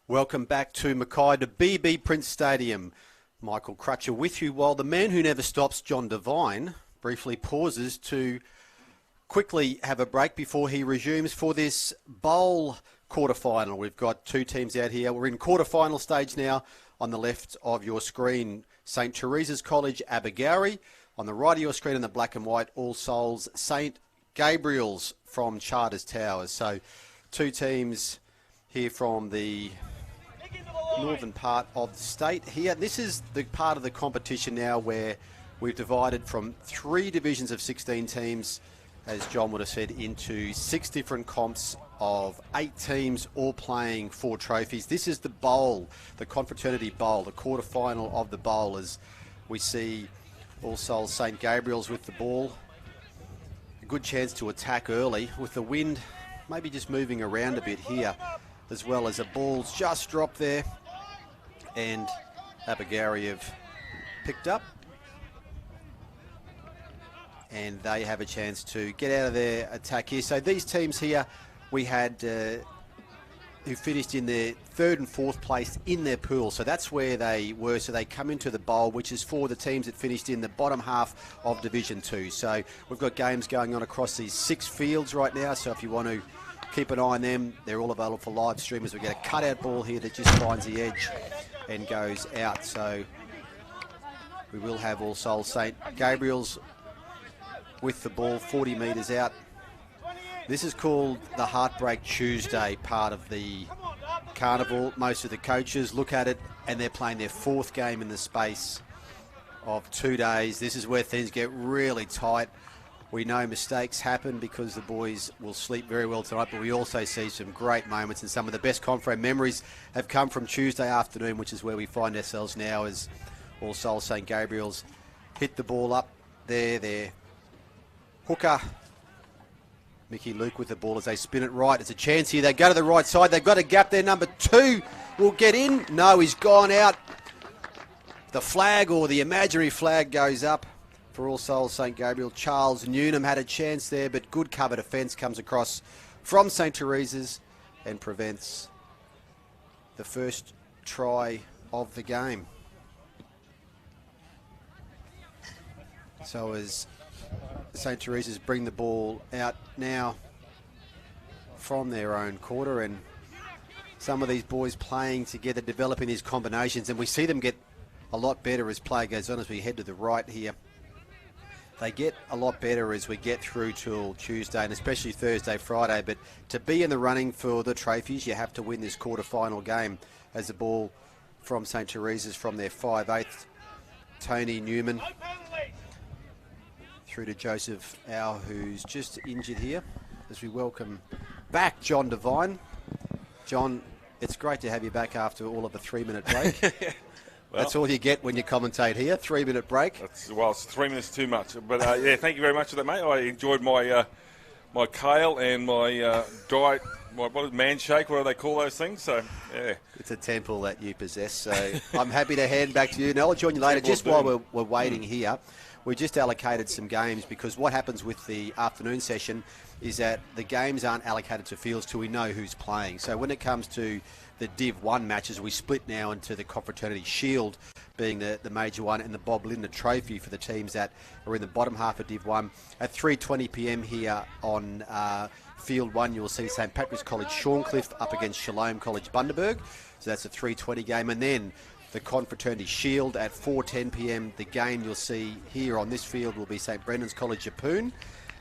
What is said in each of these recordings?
Welcome back to Mackay to BB Prince Stadium. Michael Crutcher with you while the man who never stops, John Devine, briefly pauses to quickly have a break before he resumes for this bowl quarterfinal. We've got two teams out here. We're in quarterfinal stage now. On the left of your screen, St. Teresa's College, Abergowrie. On the right of your screen in the black and white, All Souls, St. Gabriel's from Charters Towers. So two teams here from the northern part of the state here. This is the part of the competition now where we've divided from 3 divisions of 16 teams, as John would have said, into 6 different comps of 8 teams all playing 4 trophies. This is the bowl, the Confraternity Bowl, the quarterfinal of the bowl, as we see All Souls St. Gabriel's with the ball. A good chance to attack early with the wind maybe just moving around a bit here, as well as the ball's just dropped there. And Abergowrie have picked up. And they have a chance to get out of their attack here. So these teams here, we had who finished in their 3rd and 4th place in their pool. So that's where they were. So they come into the bowl, which is for the teams that finished in the bottom half of Division 2. So we've got games going on across these 6 fields right now. So if you want to keep an eye on them, they're all available for live stream as we get a cutout ball here that just finds the edge and goes out. So we will have All Souls St. Gabriel's with the ball 40 metres out. This is called the Heartbreak Tuesday part of the carnival. Most of the coaches look at it and they're playing their 4th game in the space of 2 days. This is where things get really tight. We know mistakes happen because the boys will sleep very well tonight, but we also see some great moments, and some of the best Confra memories have come from Tuesday afternoon, which is where we find ourselves now, as All Souls St. Gabriel's hit the ball up there. Their hooker, Mickey Luke, with the ball as they spin it right. It's a chance here. They go to the right side. They've got a gap there. Number 2 will get in. No, he's gone out. The flag, or the imaginary flag, goes up for All Souls St. Gabriel. Charles Newnham had a chance there, but good cover defence comes across from St. Teresa's and prevents the first try of the game. So as St. Teresa's bring the ball out now from their own quarter, and some of these boys playing together, developing these combinations, and we see them get a lot better as play goes on as we head to the right here. They get a lot better as we get through till Tuesday, and especially Thursday, Friday. But to be in the running for the trophies, you have to win this quarter-final game. As the ball from St. Teresa's from their 5/8, Tony Newman through to Joseph Au, who's just injured here, as we welcome back John Devine. John, it's great to have you back after all of a 3-minute break. Well, that's all you get when you commentate here, 3-minute break. Well, it's 3 minutes too much. But yeah, thank you very much for that, mate. I enjoyed my my kale and my diet, my man shake, what do they call those things? So, yeah. It's a temple that you possess. So I'm happy to hand back to you. Now, I'll join you later. Just while we're waiting here, we just allocated some games, because what happens with the afternoon session is that the games aren't allocated to fields till we know who's playing. So when it comes to the Div 1 matches, we split now into the Confraternity Shield being the major one, and the Bob Linder Trophy for the teams that are in the bottom half of Div 1. At 3:20 p.m. here on Field 1, you'll see St. Patrick's College Shorncliffe up against Shalom College Bundaberg. So that's a 3:20 game. And then the Confraternity Shield at 4:10 p.m. The game you'll see here on this field will be St. Brendan's College Yeppoon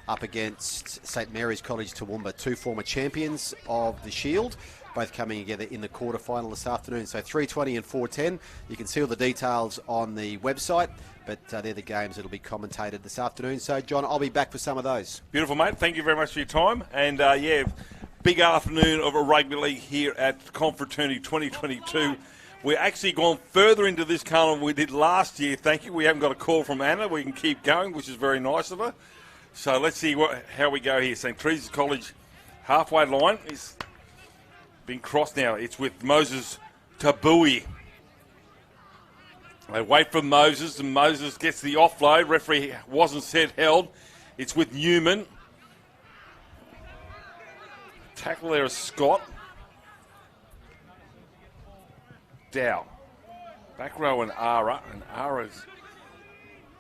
up against St. Mary's College Toowoomba, 2 former champions of the Shield, both coming together in the quarterfinal this afternoon. So 3:20 and 4:10. You can see all the details on the website, but they're the games that will be commentated this afternoon. So, John, I'll be back for some of those. Beautiful, mate. Thank you very much for your time. And, yeah, big afternoon of a rugby league here at Confraternity 2022. We're actually gone further into this carnival than we did last year. Thank you. We haven't got a call from Anna. We can keep going, which is very nice of her. So let's see how we go here. St. Teresa's College halfway line is been crossed now. It's with Moses Tabui. They wait for Moses, and Moses gets the offload. Referee wasn't set held. It's with Newman. Tackle there is Scott. Dow. Back row and Ara. And Ara's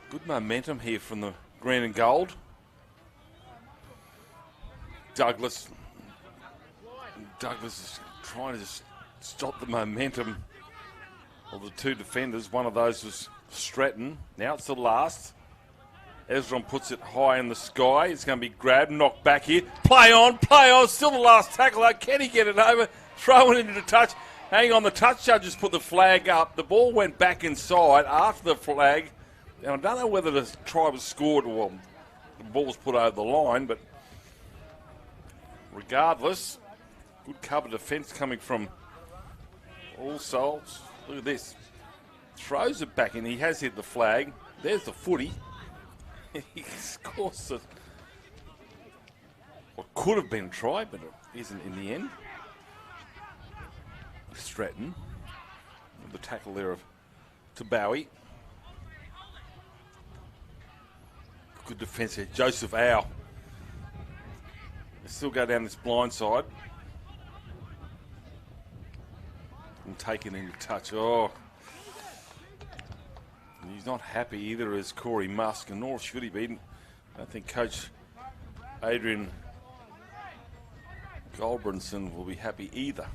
good momentum here from the green and gold. Douglas is trying to just stop the momentum of the two defenders. One of those was Stratton. Now it's the last. Ezrom puts it high in the sky. It's going to be grabbed, knocked back here. Play on. Still the last tackle. Can he get it over? Throw it into the touch. Hang on, the touch judges put the flag up. The ball went back inside after the flag. Now, I don't know whether the try was scored or the ball was put over the line, but regardless, good cover defence coming from All Souls. Look at this. Throws it back in. He has hit the flag. There's the footy. He scores what could have been a try, but it isn't in the end. Stratton. The tackle there of Tabawi. Good defence here. Joseph Au. They still go down this blind side. And take it into touch. Oh. And he's not happy either as Corey Musk, and nor should he be. I don't think Coach Adrian Goldbranson will be happy either.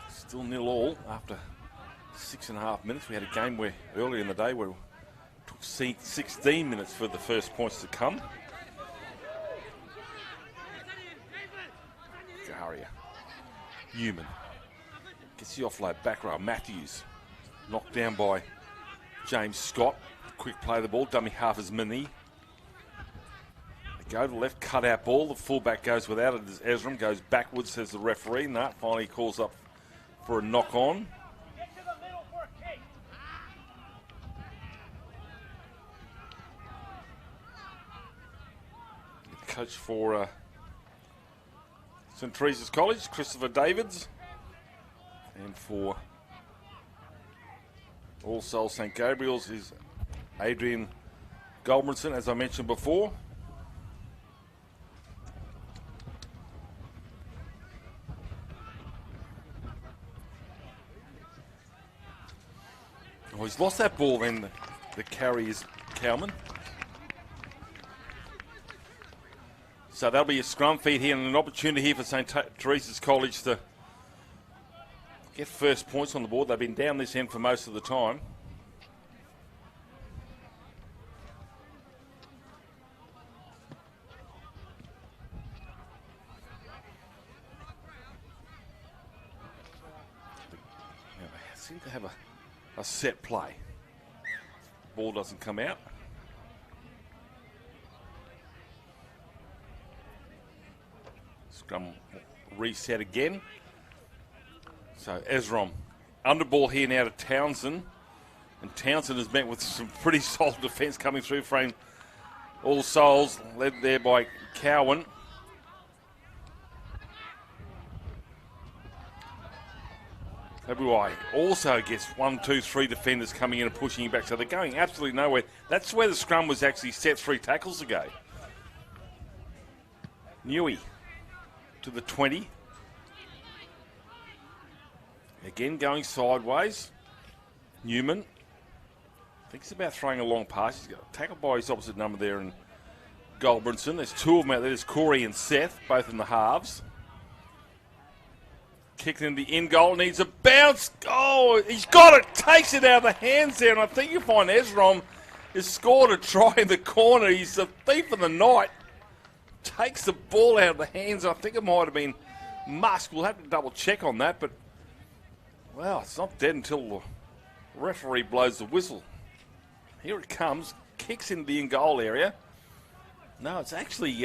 Still 0-0 after 6.5 minutes. We had a game where earlier in the day where it took 16 minutes for the first points to come. Garia. Newman. Gets the offload back row. Matthews. Knocked down by James Scott. Quick play of the ball. Dummy half as many. They go to the left. Cut out ball. The fullback goes without it as Ezram goes backwards, says the referee. And that finally calls up for a knock on. The coach for St. Teresa's College, Christopher Davids. And for All Souls St. Gabriel's is Adrian Goldbranson, as I mentioned before. Oh, he's lost that ball then, the carry is Cowman. So that'll be a scrum feed here and an opportunity here for St. Teresa's College to get first points on the board. They've been down this end for most of the time. Now they seem to have a set play. Ball doesn't come out. Scrum reset again. So Ezrom, under ball here now to Townsend. And Townsend has met with some pretty solid defence coming through from All Souls, led there by Cowan. WI also gets 1, 2, 3 defenders coming in and pushing him back. So they're going absolutely nowhere. That's where the scrum was actually set 3 tackles ago. Newey to the 20. Again going sideways. Newman thinks about throwing a long pass. He's got tackled by his opposite number there in Goldbranson. There's 2 of them out there. There's Corey and Seth, both in the halves. Kicked in the in goal, needs a bounce. Oh, he's got it, takes it out of the hands there. And I think you find Ezrom has scored a try in the corner. He's the thief of the night. Takes the ball out of the hands. I think it might have been Musk. We'll have to double check on that. But, well, it's not dead until the referee blows the whistle. Here it comes. Kicks into the in goal area. No, it's actually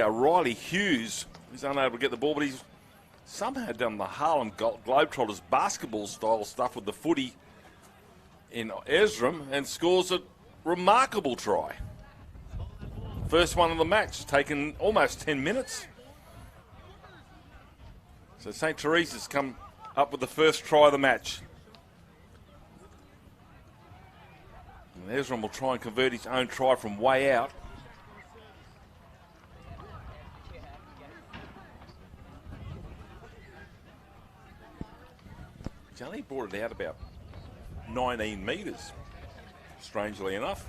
Riley Hughes. He's unable to get the ball, but he's somehow done the Harlem Globetrotters basketball style stuff with the footy in Ezram and scores a remarkable try. First one of the match, taken almost 10 minutes. So St. Teresa's come up with the first try of the match. And Ezra will try and convert his own try from way out. He's only brought it out about 19 metres, strangely enough.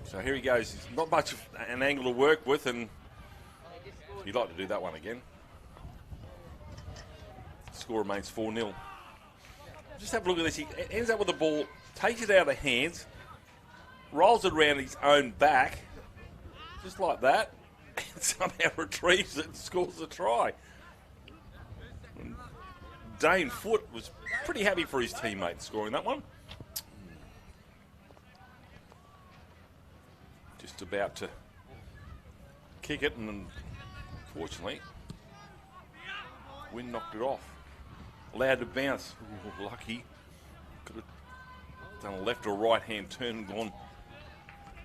So here he goes. He's not much of an angle to work with, and he'd like to do that one again. Score remains 4-0. Just have a look at this. He ends up with the ball, takes it out of hands, rolls it around his own back, just like that, and somehow retrieves it and scores a try. And Dane Foote was pretty happy for his teammate scoring that one. Just about to kick it, and unfortunately, wind knocked it off. Allowed to bounce. Ooh, lucky. Could have done a left or right hand turn and gone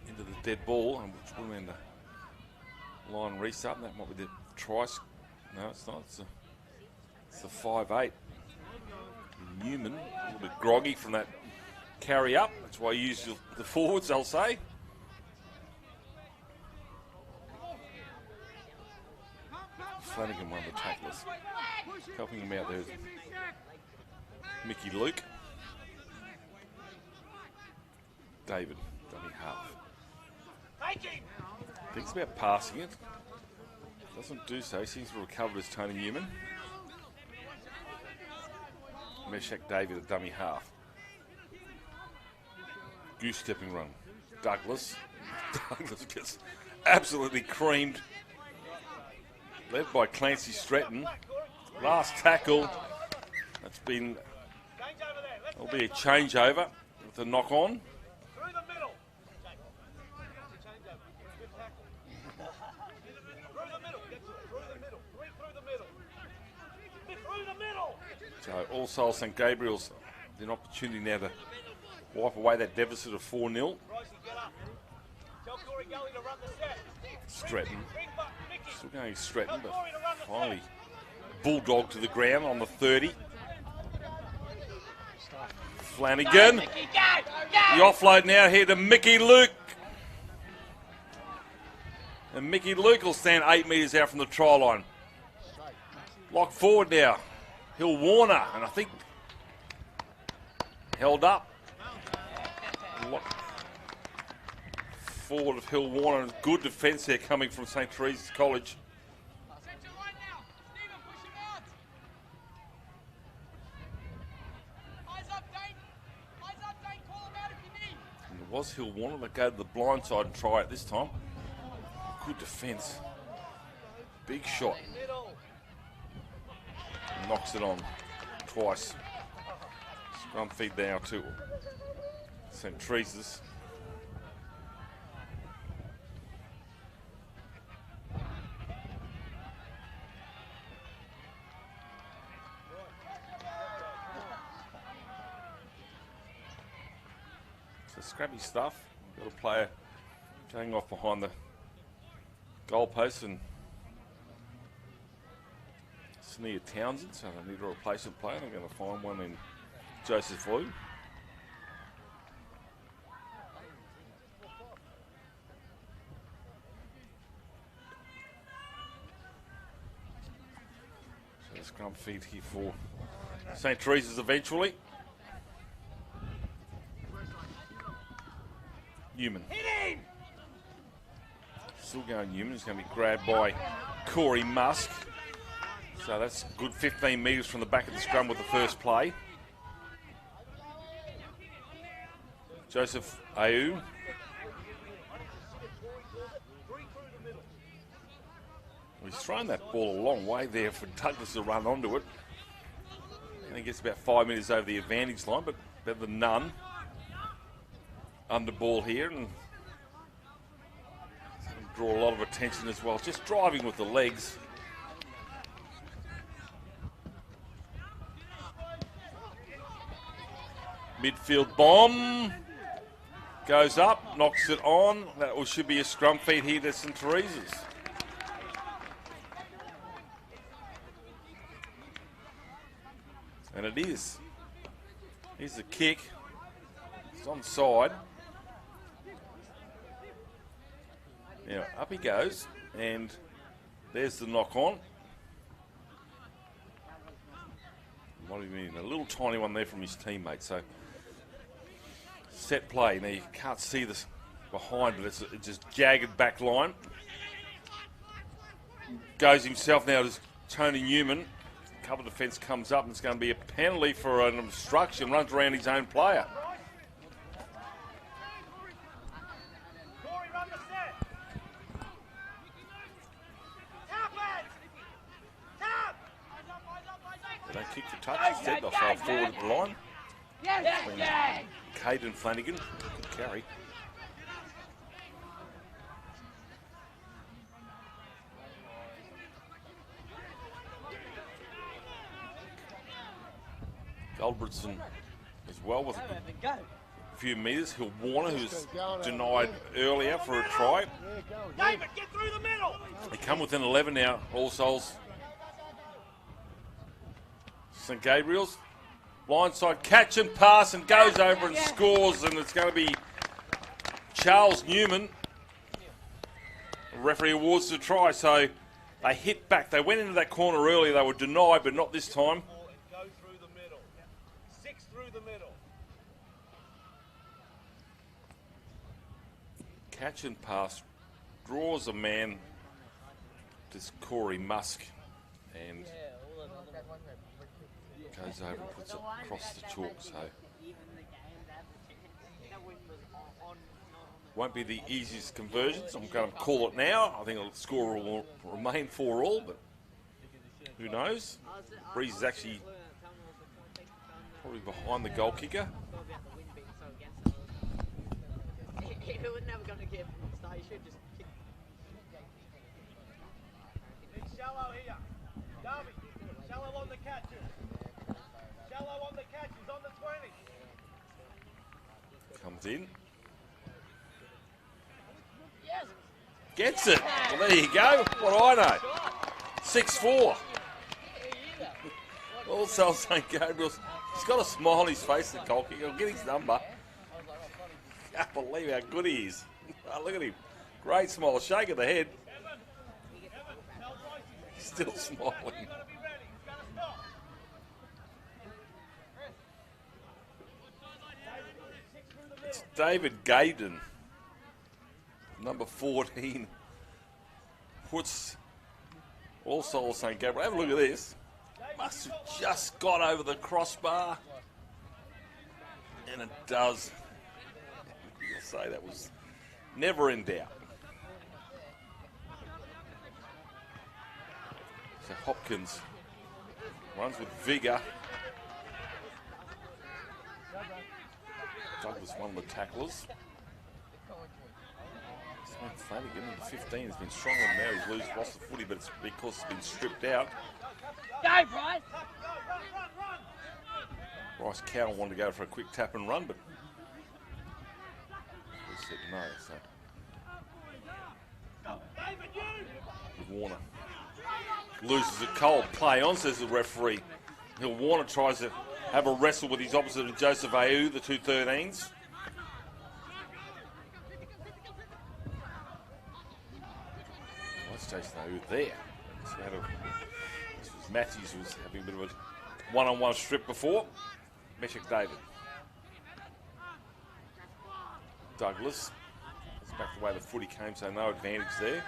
into the dead ball, and which would have been the line reset. And that might be the try. No, it's not. It's the 5-8. Newman, a little bit groggy from that carry up. That's why you use the forwards, I'll say. Flanagan, one of the tacklers. Helping him out there is Mickey Luke. David, dummy half. Thinks about passing it. Doesn't do so. Seems to recover as Tony Newman. Meshach David, a dummy half. Goose stepping run. Douglas. Douglas gets absolutely creamed. Led by Clancy Stratton. Last tackle. That'll be a changeover with a knock on. So also St. Gabriel's an opportunity now to wipe away that deficit of 4-0. Stratton. Still going Stratton, but finally bulldog to the ground on the 30. Flanagan. The offload now here to Mickey Luke. And Mickey Luke will stand 8 metres out from the try line. Lock forward now. Hill Warner, and I think held up. Lock forward of Hill Warner, and good defence there coming from St. Teresa's College. And it was Hill Warner that go to the blind side and try it this time. Good defence. Big shot. Knocks it on twice. Scrum feed now to St. Teresa's. So scrappy stuff. Got a player going off behind the goalpost and Sneer Townsend, so they need a replacement player. They're going to find one in Joseph Liu. So the scrum feed here for St. Teresa's eventually. Newman. Still going Newman. He's going to be grabbed by Corey Musk. So that's good 15 metres from the back of the scrum with the first play. Joseph Ayu. He's thrown that ball a long way there for Douglas to run onto it. And he gets about 5 metres over the advantage line, but better than none. Under ball here, and draw a lot of attention as well. Just driving with the legs. Midfield bomb. Goes up, knocks it on. That should be a scrum feed here to St. Teresa's. And it is. Here's the kick. It's onside. Now, up he goes. And there's the knock on. What do you mean? A little tiny one there from his teammate. So, set play. Now, you can't see this behind, but it's just jagged back line. Goes himself now to Tony Newman. Cover defence comes up, and it's going to be a penalty for an obstruction. Runs around his own player. They don't kick the touch, instead they'll throw forward at the line. Caden Flanagan, good carry. Goldbertson as well with a few metres. Hill Warner, who's denied earlier for a try. David, get through the middle. They come within 11 now, All Souls. St. Gabriel's. Blindside catch and pass and goes over and scores, and it's going to be Charles Newman. The referee awards the try, so they hit back. They went into that corner earlier. They were denied, but not this time. Go through the middle. 6 through the middle. Catch and pass draws a man, this Corey Musk, and goes over and puts it across the chalk. So won't be the easiest conversions. I'm going to call it now. I think the score will remain 4-4, but who knows? Breeze is actually probably behind the goal kicker. It's shallow here. Darby, shallow on the catches. Shallow on the catches, on the 20. Comes in. Gets it. Well, there you go. What do I know? 6-4. Also, St. Gabriel's. He's got a smile on his face, the goal kicker. He'll get his number. I can't believe how good he is. Oh, look at him. Great smile. Shake of the head. He's still smiling. It's David Gayden, number 14, puts All Souls St. Gabriel. Have a look at this. Must have just got over the crossbar. And it does. You'll say that was never in doubt. So Hopkins runs with vigour. Douglas, one of the tacklers. Flanagan, number 15, has been strong on now. He's lost the footy, but it's because it's been stripped out. Go, Bryce! Bryce Cowell wanted to go for a quick tap and run, but he said no. So Warner loses a cold. Play on, says the referee. Hill Warner tries to have a wrestle with his opposite of Joseph Ayu, the 213s. That's Jason Ayu there. This was Matthews, who was having a bit of a one-on-one strip before. Meshach David. Douglas. That's back the way the footy came, so no advantage there.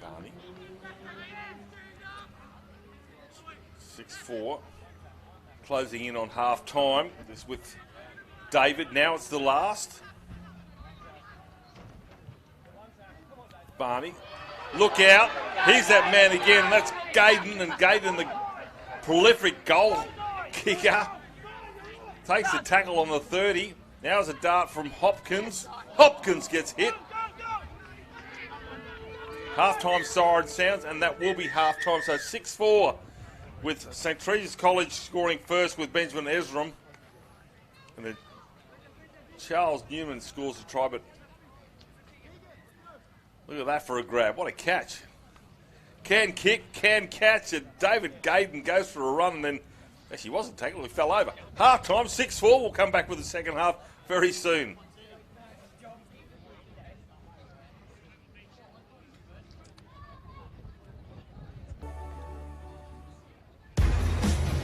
Barney. 6-4. Closing in on half time. This with David. Now it's the last. Barney. Look out. He's that man again. That's Gayden. And Gayden, the prolific goal kicker, takes the tackle on the 30. Now it's a dart from Hopkins. Hopkins gets hit. Half-time siren sounds, and that will be half-time. So 6-4 with St. Teresa's College scoring first with Benjamin Ezram. And then Charles Newman scores a try, but look at that for a grab. What a catch. Can kick, can catch, and David Gayden goes for a run, and then actually wasn't tackled, he fell over. Half-time, 6-4. We'll come back with the second half very soon.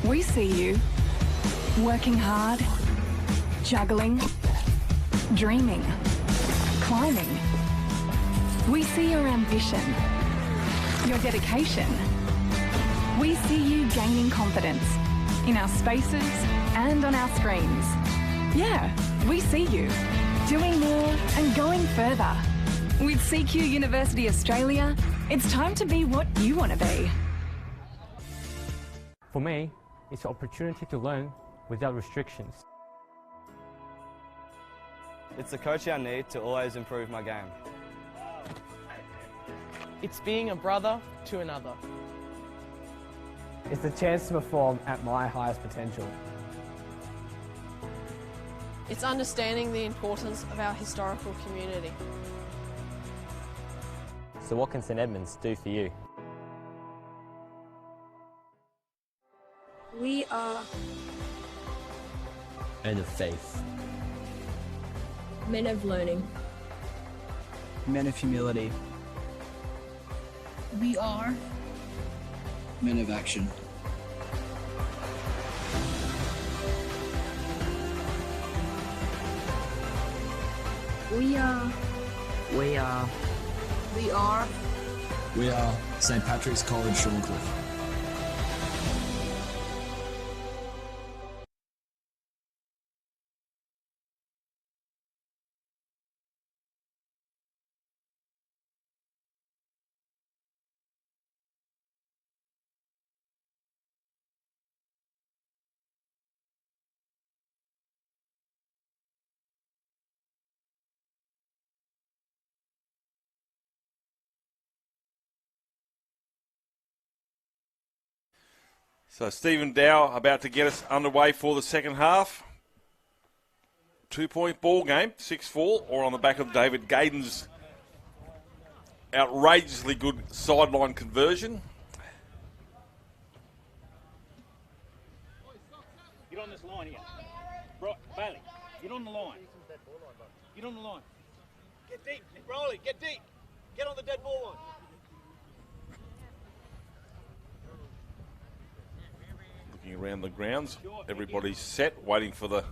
We see you working hard, juggling, dreaming, climbing. We see your ambition, your dedication. We see you gaining confidence in our spaces and on our screens. Yeah, we see you doing more and going further. With CQ University Australia, it's time to be what you want to be. For me, it's an opportunity to learn without restrictions. It's the coach I need to always improve my game. It's being a brother to another. It's the chance to perform at my highest potential. It's understanding the importance of our historical community. So what can St Edmunds do for you? We are Men of faith. men of learning. Men of humility. We are men of action. We are We are St. Patrick's College, Shorncliffe. So Stephen Dow about to get us underway for the second half. 2-point ball game, 6-4, or on the back of David Gayden's outrageously good sideline conversion. Get on this line here. Right, Bailey, get on the line. Get on the line. Get deep, Rolly, get deep. Get on the dead ball line. Looking around the grounds, everybody's set, waiting for the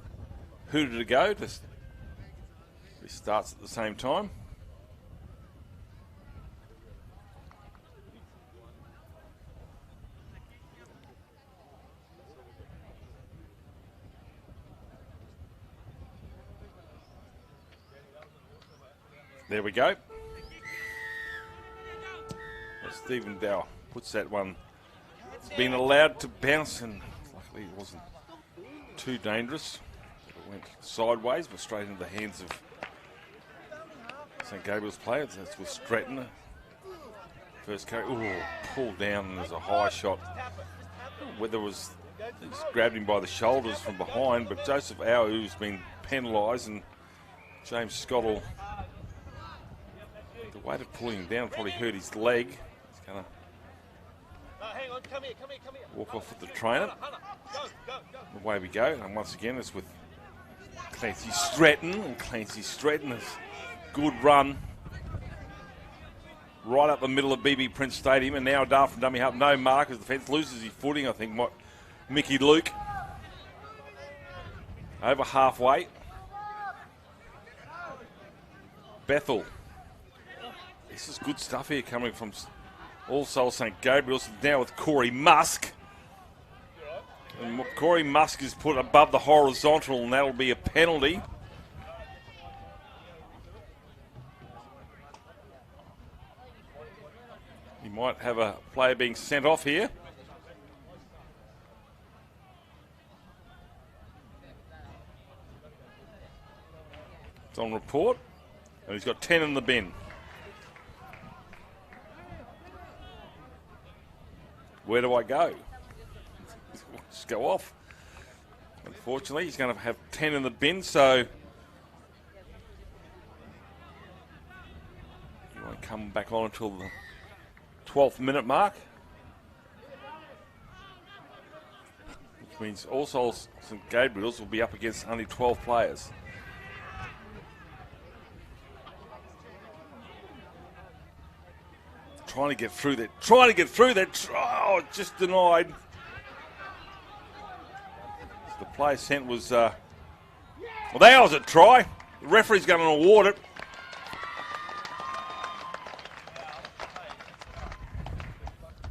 hooter to go. It starts at the same time. There we go. Stephen Dow puts that one. It's been allowed to bounce, and luckily it wasn't too dangerous. It went sideways, but straight into the hands of St. Gabriel's players. That's with Stratton. First carry, pulled down, and there's a high shot. Whether it was, he's grabbed him by the shoulders from behind, but Joseph Auer, who's been penalised, and James Scottle, the way to pull him down probably hurt his leg. He's going to Hang on, come here. walk off with the trainer. Away we go, and once again it's with Clancy Stratton, and Clancy Stratton has good run right up the middle of BB Prince Stadium, and now a dart from dummy half, no mark as the fence loses his footing. I think Mickey Luke over halfway. Bethel. This is good stuff here coming from All Souls St. Gabriel's. Now with Corey Musk. And Corey Musk is put above the horizontal, and that'll be a penalty. You might have a player being sent off here. It's on report, and he's got 10 in the bin. where do I go? Just go off. Unfortunately, he's going to have 10 in the bin, so he won't come back on until the 12th minute mark. Which means also St Gabriel's will be up against only 12 players. Trying to get through that. Oh, just denied. The play sent was, well, that was a try. The referee's going to award it.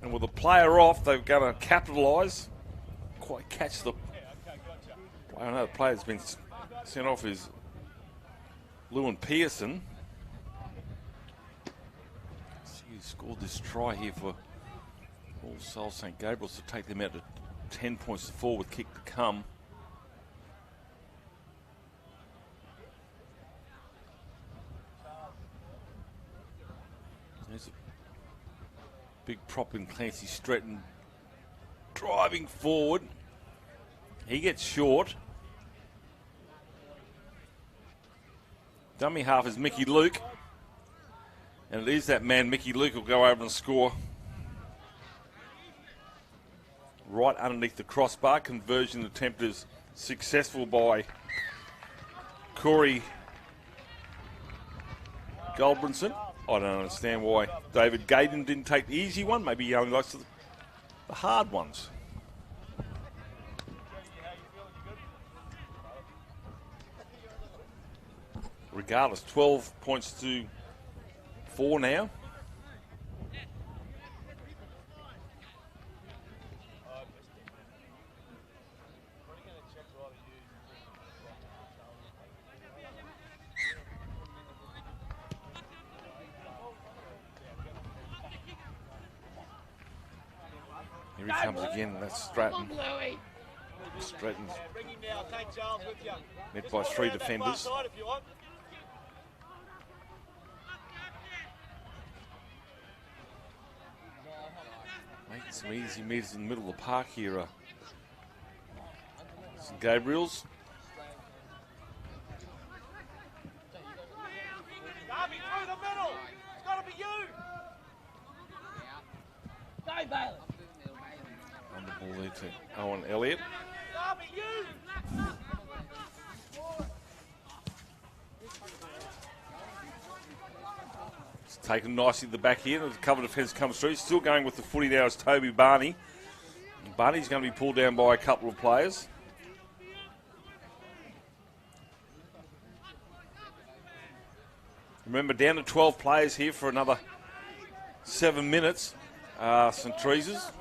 And with the player off, they're going to capitalise. Quite catch the. I don't know, the player's been sent off is Lewin Pearson. He scored this try here for All Souls St Gabriel's to take them out to 10 points to 4 with kick to come. There's a big prop in Clancy Stretton driving forward. He gets short. Dummy half is Mickey Luke. And it is that man, Mickey Luke, will go over and score. Right underneath the crossbar. Conversion attempt is successful by Corey Goldbrinson. I don't understand why David Gaydon didn't take the easy one. Maybe he only likes the hard ones. Regardless, 12 points to 4 now. Here he comes again, and that's Stratton. Stratton's met by 3 defenders. Making some easy meters in the middle of the park here. St Gabriel's. Darby through the middle. It's got to be you. Go, Bailey. On the ball there to Owen Elliott. Darby, you. It's taken nicely to the back here. The cover defence comes through. Still going with the footy now is Toby Barney. Barney's going to be pulled down by a couple of players. Remember, down to 12 players here for another 7 minutes. St Teresa's.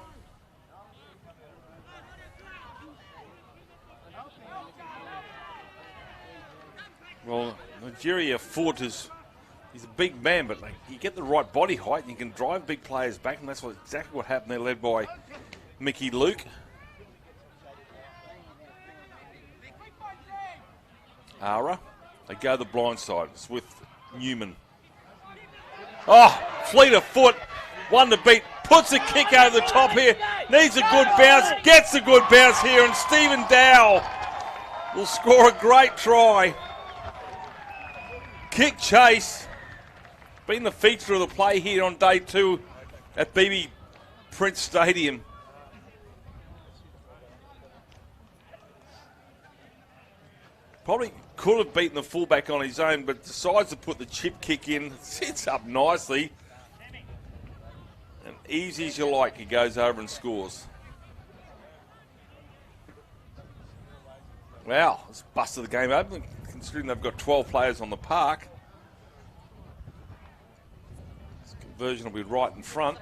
Well, Nigeria Foote he's a big man, but you get the right body height and you can drive big players back, and that's exactly what happened there, led by Mickey Luke. Ara, they go the blind side. It's with Newman. Oh, fleet of foot, one to beat, puts a kick over the top here, needs a good bounce, gets a good bounce here, and Stephen Dow will score a great try. Kick chase, been the feature of the play here on day 2 at BB Prince Stadium. Probably could have beaten the fullback on his own, but decides to put the chip kick in. Sits up nicely. And easy as you like, he goes over and scores. Wow, it's busted the game open, considering they've got 12 players on the park. This conversion will be right in front.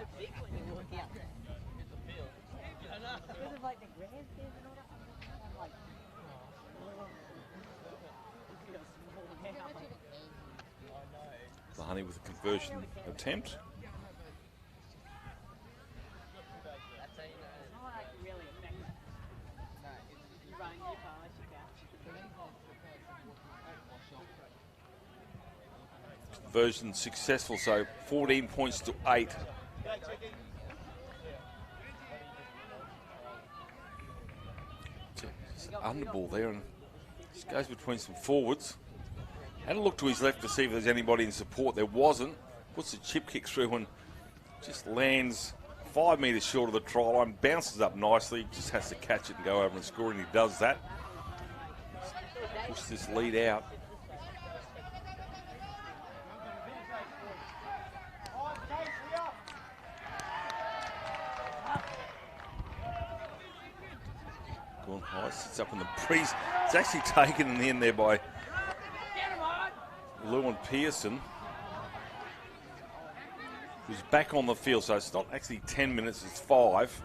Barney with a conversion attempt. Conversion successful, so 14 points to 8. It's underball there and just goes between some forwards. Had a look to his left to see if there's anybody in support. There wasn't. Puts a chip kick through and just lands 5 metres short of the try line. Bounces up nicely. Just has to catch it and go over and score, and he does that. Push this lead out. Gone high, sits up in the breeze. It's actually taken in the end there by Lewin Pearson, who's back on the field. So it's not actually 10 minutes, it's 5.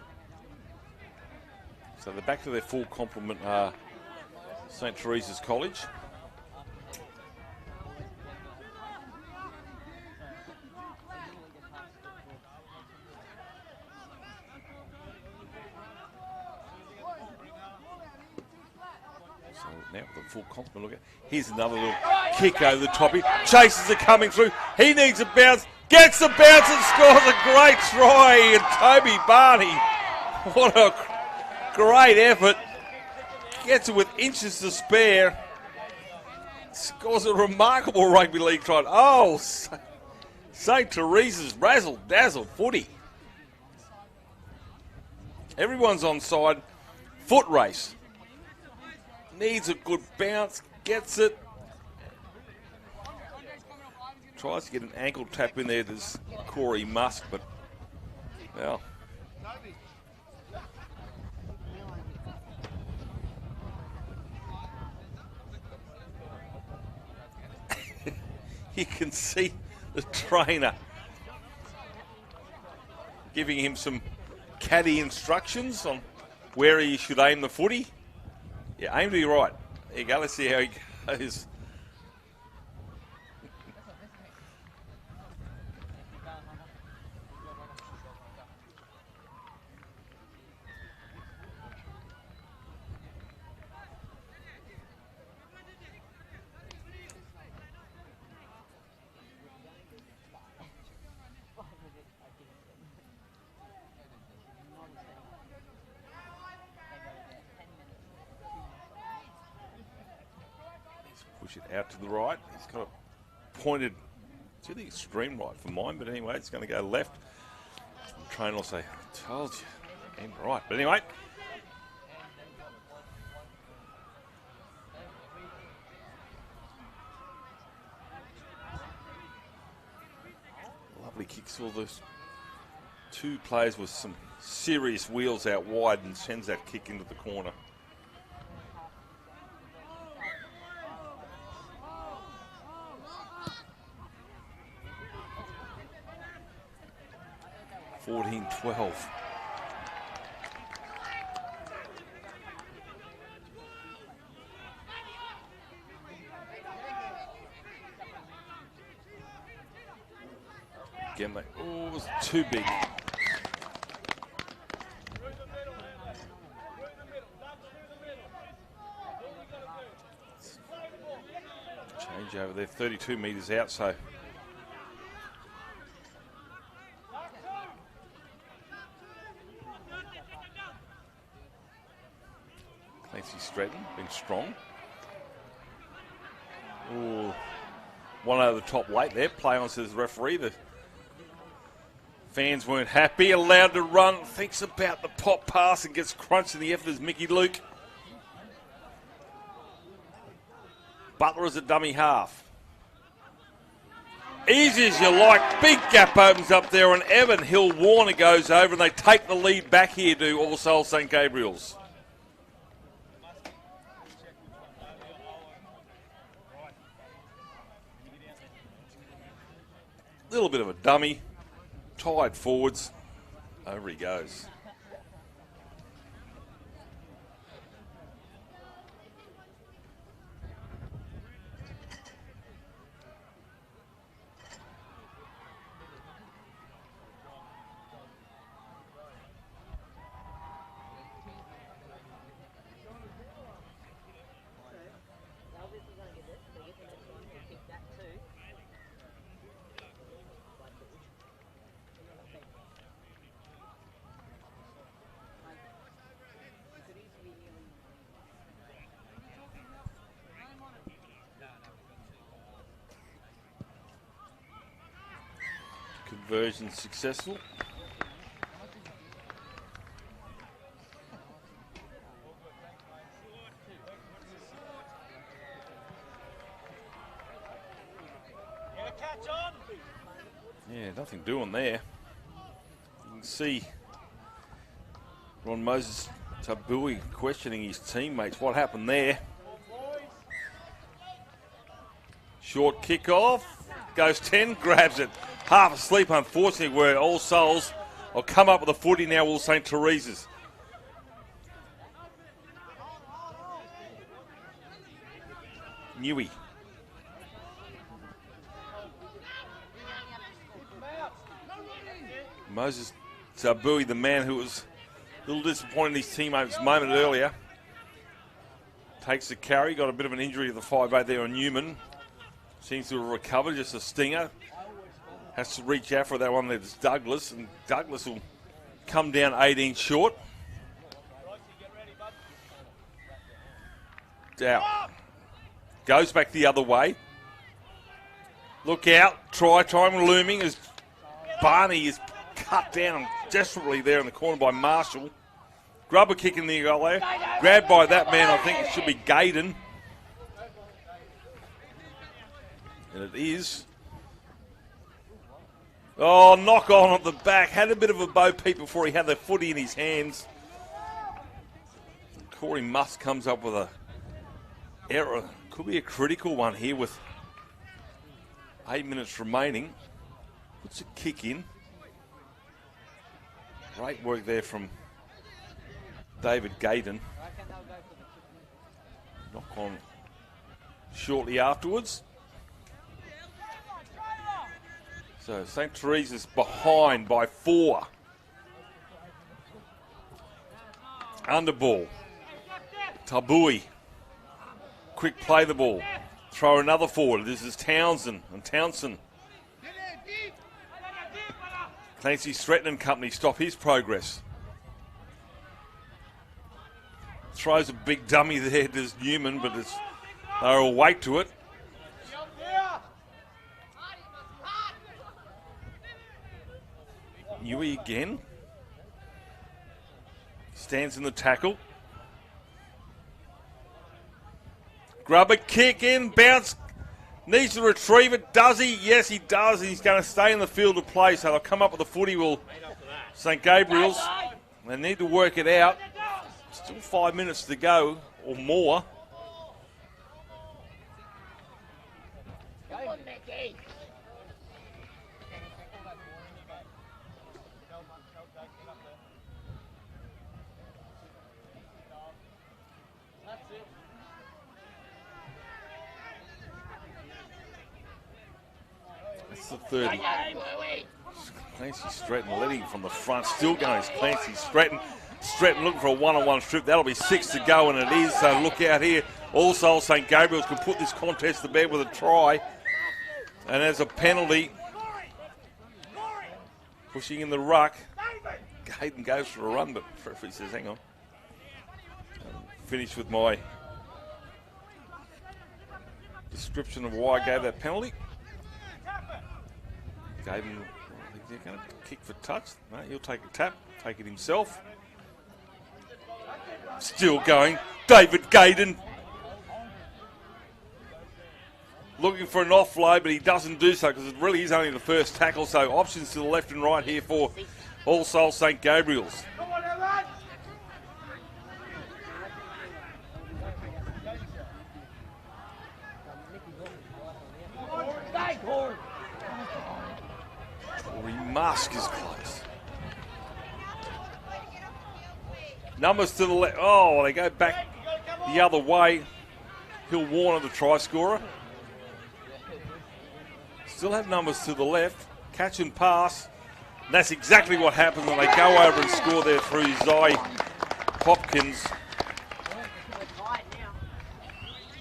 So they're back to their full complement, St. Teresa's College. Now with the full complement, look at. Here's another little kick over the top. He chases it coming through. He needs a bounce. Gets the bounce and scores a great try. And Toby Barney, what a great effort. Gets it with inches to spare. Scores a remarkable rugby league try. Oh, St. Teresa's razzle-dazzle footy. Everyone's on side. Foot race. Needs a good bounce, gets it. Tries to get an ankle tap in there to Corey Musk, but, well. You can see the trainer giving him some caddy instructions on where he should aim the footy. Yeah, aim to your right. There you go. Let's see how he goes. Push it out to the right. He's got it pointed to the extreme right for mine, but anyway, it's going to go left. The trainer will say, I told you, aim right. But anyway. Lovely kicks. All those two players with some serious wheels out wide and sends that kick into the corner. (14-12). Again, oh, it was too big. Change over there, 32 metres out, so Clancy Stratton, been strong. Ooh, one over the top late there. Play on, says the referee. The fans weren't happy. Allowed to run. Thinks about the pop pass and gets crunched in the effort as Mickey Luke. Butler is a dummy half. Easy as you like. Big gap opens up there and Evan Hill Warner goes over and they take the lead back here to All Souls St. Gabriel's. Little bit of a dummy, tied forwards, over he goes. Conversion successful. Yeah, nothing doing there. You can see Ron Moses Tabui questioning his teammates. What happened there? Short kickoff. Goes 10, grabs it. Half asleep, unfortunately, where All Souls will come up with a footy now, will St. Teresa's. Newey. Moses Tabui, the man who was a little disappointed in his teammates a moment earlier. Takes the carry, got a bit of an injury to the 5'8" there on Newman. Seems to have recovered, just a stinger. Has to reach out for that one. There's Douglas, and Douglas will come down 18 short. Out. Goes back the other way. Look out. Try time looming as Barney is cut down desperately there in the corner by Marshall. Grubber kick in the goal there. Grabbed by that man, I think it should be Gaydon. And it is. Oh, knock on at the back. Had a bit of a bo peep before he had the footy in his hands. Corey Musk comes up with a error. Could be a critical one here with 8 minutes remaining. Puts a kick in. Great work there from David Gaydon. Knock on shortly afterwards. So St. Teresa's behind by 4. Underball. Tabui. Quick play the ball. Throw another forward. This is Townsend and Townsend. Clancy Stretton and company stop his progress. Throws a big dummy there to Newman, but they're all weight to it. Newey again. Stands in the tackle. Grubber kick in, bounce. Needs to retrieve it. Does he? Yes, he does. He's going to stay in the field of play, so they'll come up with a footy. Will St. Gabriel's. They need to work it out. Still 5 minutes to go or more. That's the 30. Clancy Stratton leading from the front. Still going is Clancy Stratton. Stratton looking for a one-on-one strip. That'll be 6 to go, and it is. So look out here. Also, St. Gabriel's can put this contest to bed with a try. And as a penalty, pushing in the ruck. Hayden goes for a run, but referee says, hang on. Finish with my description of why I gave that penalty. Hayden, they're going to kick for touch. No, he'll take a tap, take it himself. Still going. David Gaydon. Looking for an offload, but he doesn't do so because it really is only the first tackle. So options to the left and right here for All Souls St. Gabriel's. Corey Musk is close. Numbers to the left. Oh, they go back the other way. Hill Warner, the try scorer. Still have numbers to the left. Catch and pass. And that's exactly what happens when they go over and score there through Zai Hopkins.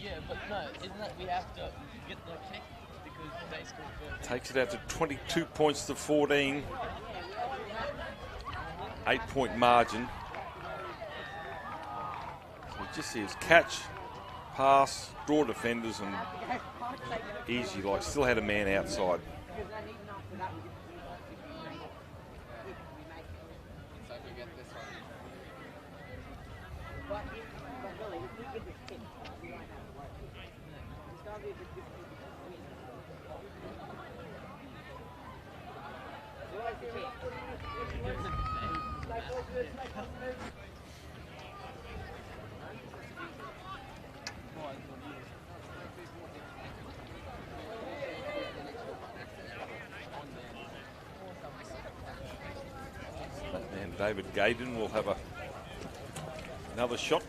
Yeah, but no, isn't that we have to get the kick because they scored? Takes it out to 22 points to 14. 8-point margin. So we just see his catch, pass, draw defenders, and easy, like still had a man outside. And David Gaydon will have another shot.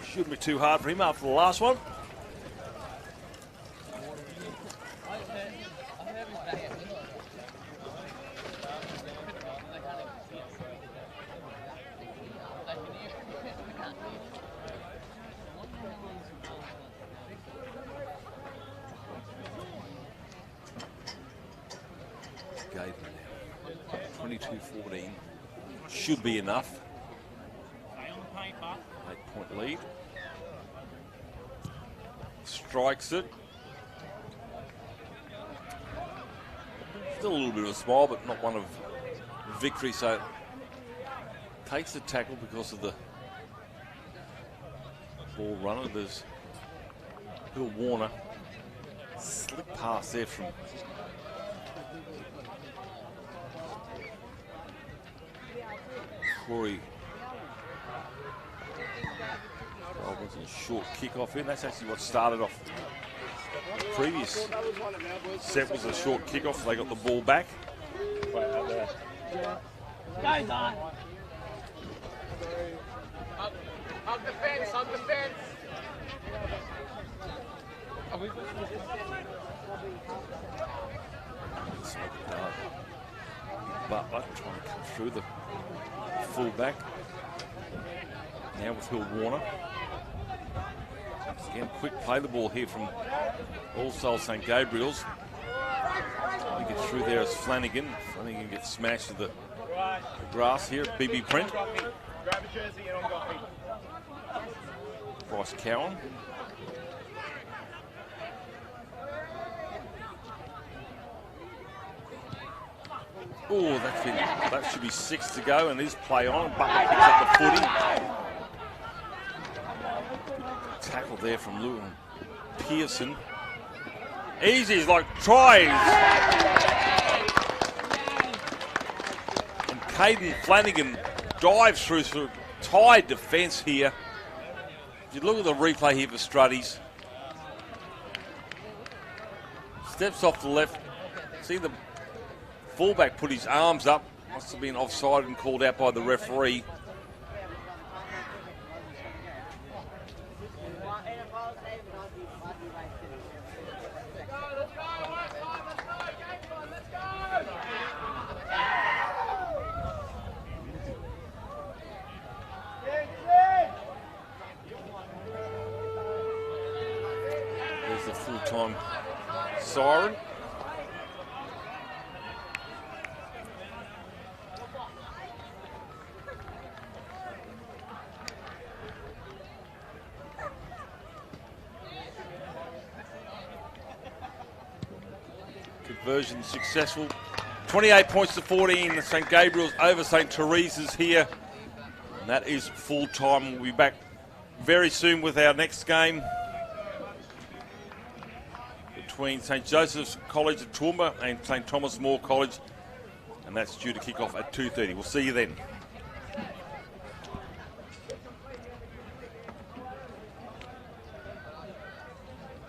Shouldn't be too hard for him after the last one. Gaydon now, 22-14. Should be enough. 8-point lead. Strikes it. Still a little bit of a smile, but not one of victory. So takes the tackle because of the ball runner. There's Bill Warner. Slick pass there from Corey. Oh, it was a short kick-off in. That's actually what started off the previous set, was a short kick-off. They got the ball back. Guys on. Hug the fence, hug the fence. Butler trying to come through the full-back. Now with Hill Warner. Again, quick play the ball here from All Souls St. Gabriel's. He gets through there as Flanagan. Flanagan gets smashed to the grass here. BB Print. Grab a jersey and on coffee. Bryce Cowan. Oh, that should be 6 to go, and his play on. Butler picks up the footy. Tackle there from Lewin Pearson. Easy, he's like tries. And Caden Flanagan dives through tight defence here. If you look at the replay here for Struddies, steps off the left. See the fullback put his arms up. Must have been offside and called out by the referee. There's the full-time siren. Conversion successful. 28 points to 14. St. Gabriel's over St. Teresa's here. And that is full time. We'll be back very soon with our next game between St. Joseph's College at Toowoomba and St. Thomas More College. And that's due to kick off at 2:30. We'll see you then.